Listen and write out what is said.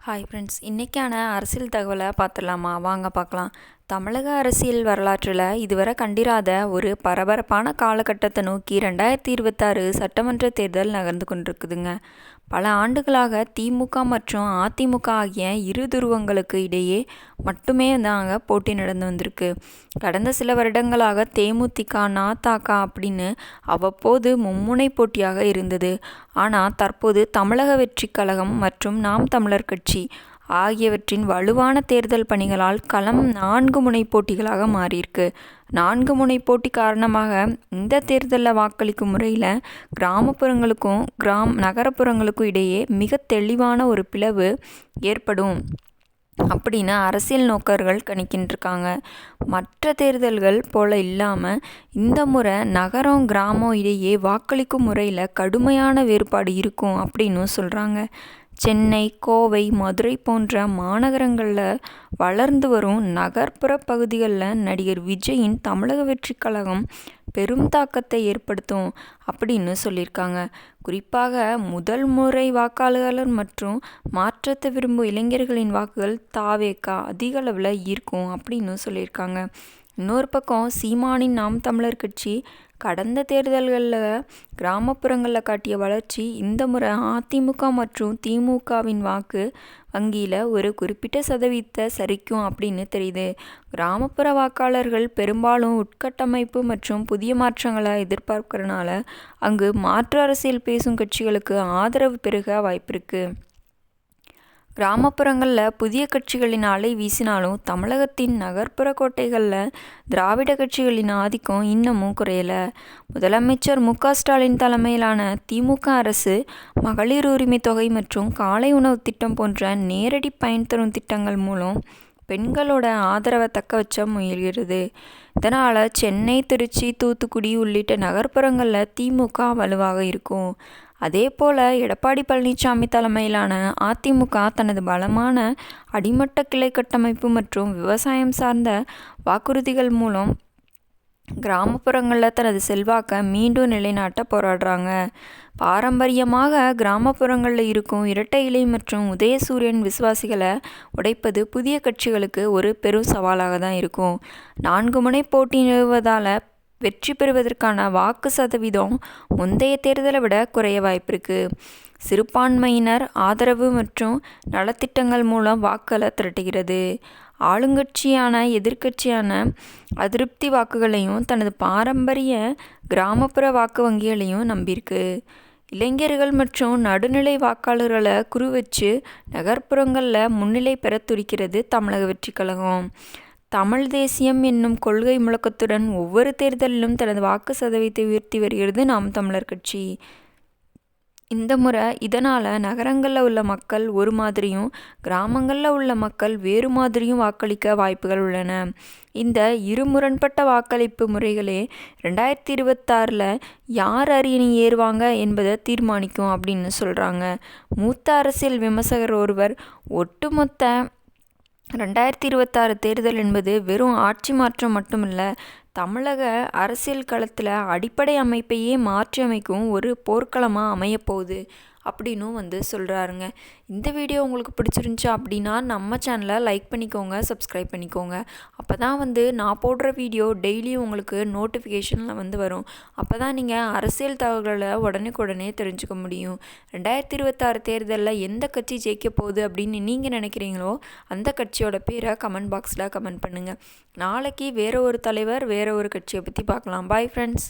Hi friends, இன்றைக்கான அரசியல் தகவலை பார்த்துடலாமா? வாங்க பார்க்கலாம். தமிழக அரசியல் வரலாற்றில் இதுவரை கண்டிராத ஒரு பரபரப்பான காலகட்டத்தை நோக்கி 2026 சட்டமன்ற தேர்தல் நகர்ந்து கொண்டிருக்குதுங்க. பல ஆண்டுகளாக திமுக மற்றும் அதிமுக ஆகிய இரு துருவங்களுக்கு இடையே மட்டுமே தாங்க போட்டி நடந்து வந்திருக்கு. கடந்த சில வருடங்களாக தேமுதிக, நதக அப்படின்னு அவ்வப்போது மும்முனை போட்டியாக இருந்தது. ஆனால் தற்போது தமிழக வெற்றி கழகம் மற்றும் நாம் தமிழர் கட்சி ஆகியவற்றின் வலுவான தேர்தல் பணிகளால் களம் 4 முனை போட்டிகளாக மாறியிருக்கு. 4 முனை போட்டி காரணமாக இந்த தேர்தலில் வாக்களிக்கும் முறையில் கிராமப்புறங்களுக்கும் நகரப்புறங்களுக்கும் இடையே மிக தெளிவான ஒரு பிளவு ஏற்படும் அப்படின்னு அரசியல் நோக்கர்கள் கணிக்கின்றிருக்காங்க. மற்ற தேர்தல்கள் போல இல்லாமல் இந்த முறை நகரம் கிராமம் இடையே வாக்களிக்கும் முறையில் கடுமையான வேறுபாடு இருக்கும் அப்படின்னு சொல்கிறாங்க. சென்னை, கோவை, மதுரை போன்ற மாநகரங்களில் வளர்ந்து வரும் நகர்ப்புற பகுதிகளில் நடிகர் விஜயின் தமிழக வெற்றி கழகம் பெரும் தாக்கத்தை ஏற்படுத்தும் அப்படின்னு சொல்லியிருக்காங்க. குறிப்பாக முதல் முறை வாக்காளர்கள் மற்றும் மாற்றத்தை விரும்பும் இளைஞர்களின் வாக்குகள் தாவேக அதிக அளவில் ஈர்க்கும் அப்படின்னு சொல்லியிருக்காங்க. இன்னொரு பக்கம் சீமானின் நாம் தமிழர் கட்சி கடந்த தேர்தல்களில் கிராமப்புறங்களில் காட்டிய வளர்ச்சி இந்த முறை அதிமுக மற்றும் திமுகவின் வாக்கு வங்கியில் ஒரு குறிப்பிட்ட சதவீதத்தை சரிக்கும் அப்படின்னு தெரியுது. கிராமப்புற வாக்காளர்கள் பெரும்பாலும் உட்கட்டமைப்பு மற்றும் புதிய மாற்றங்களை எதிர்பார்க்கறனால அங்கு மாற்று அரசியல் பேசும் கட்சிகளுக்கு ஆதரவு பெருக வாய்ப்பிருக்கு. கிராமப்புறங்களில் புதிய கட்சிகளின் அலை வீசினாலும் தமிழகத்தின் நகர்ப்புற கோட்டைகளில் திராவிட கட்சிகளின் ஆதிக்கம் இன்னமும் குறையலை. முதலமைச்சர் மு.க.ஸ்டாலின் தலைமையிலான திமுக அரசு மகளிர் உரிமை தொகை மற்றும் காலை உணவு திட்டம் போன்ற நேரடி பயன் தரும் திட்டங்கள் மூலம் பெண்களோட ஆதரவை தக்க வச்ச முயல்கிறது. இதனால் சென்னை, திருச்சி, தூத்துக்குடி உள்ளிட்ட நகர்ப்புறங்களில் திமுக வலுவாக இருக்கும். அதே போல் எடப்பாடி பழனிசாமி தலைமையிலான அதிமுக தனது பலமான அடிமட்ட கிளை கட்டமைப்பு மற்றும் விவசாயம் சார்ந்த வாக்குறுதிகள் மூலம் கிராமப்புறங்களில் தனது செல்வாக்கை மீண்டும் நிலைநாட்ட போராடுறாங்க. பாரம்பரியமாக கிராமப்புறங்களில் இருக்கும் இரட்டை இலை மற்றும் உதயசூரியன் விசுவாசிகளை உடைப்பது புதிய கட்சிகளுக்கு ஒரு பெரும் சவாலாக தான் இருக்கும். 4 முனை போட்டி நிலவுவதால் வெற்றி பெறுவதற்கான வாக்கு சதவீதம் முந்தைய தேர்தலை விட குறைய வாய்ப்பிருக்கு. சிறுபான்மையினர் ஆதரவு மற்றும் நலத்திட்டங்கள் மூலம் வாக்குகளை திரட்டுகிறது. ஆளுங்கட்சியான எதிர்க்கட்சியான அதிருப்தி வாக்குகளையும் தனது பாரம்பரிய கிராமப்புற வாக்கு வங்கிகளையும் நம்பியிருக்கு. இளைஞர்கள் மற்றும் நடுநிலை வாக்காளர்களை குறிவச்சு நகர்ப்புறங்களில் முன்னிலை பெற துடிக்கிறது தமிழக வெற்றி கழகம். தமிழ் தேசியம் என்னும் கொள்கை முழக்கத்துடன் ஒவ்வொரு தேர்தலிலும் தனது வாக்கு சதவீதத்தை உயர்த்தி வருகிறது நாம் தமிழர் கட்சி. இந்த முறை இதனால் நகரங்களில் உள்ள மக்கள் ஒரு மாதிரியும் கிராமங்களில் உள்ள மக்கள் வேறு மாதிரியும் வாக்களிக்க வாய்ப்புகள் உள்ளன. இந்த இரு முரண்பட்ட வாக்களிப்பு முறைகளே 2026 யார் அரியணை ஏறுவாங்க என்பதை தீர்மானிக்கும் அப்படின்னு சொல்கிறாங்க. மூத்த அரசியல் விமர்சகர் ஒருவர் ஒட்டுமொத்த 2026 தேர்தல் என்பது வெறும் ஆட்சி மாற்றம் மட்டுமில்லை, தமிழக அரசியல் களத்தில் அடிப்படை அமைப்பையே மாற்றி அமைக்கும் ஒரு போர்க்களமாக அமையப்போகுது அப்படின்னும் சொல்கிறாருங்க. இந்த வீடியோ உங்களுக்கு பிடிச்சிருந்துச்சு அப்படின்னா நம்ம சேனலை லைக் பண்ணிக்கோங்க, சப்ஸ்கிரைப் பண்ணிக்கோங்க. அப்போ தான் நான் போடுற வீடியோ டெய்லியும் உங்களுக்கு நோட்டிஃபிகேஷனில் வரும். அப்போ தான் நீங்கள் அரசியல் தகவல்களை உடனே தெரிஞ்சுக்க முடியும். 2026 தேர்தலில் எந்த கட்சி ஜெயிக்க போகுது அப்படின்னு நீங்கள் நினைக்கிறீங்களோ அந்த கட்சியோட பேரை கமெண்ட் பாக்ஸில் கமெண்ட் பண்ணுங்கள். நாளைக்கு வேறு ஒரு தலைவர் வேறு ஒரு கட்சியை பற்றி பார்க்கலாம். Bye friends.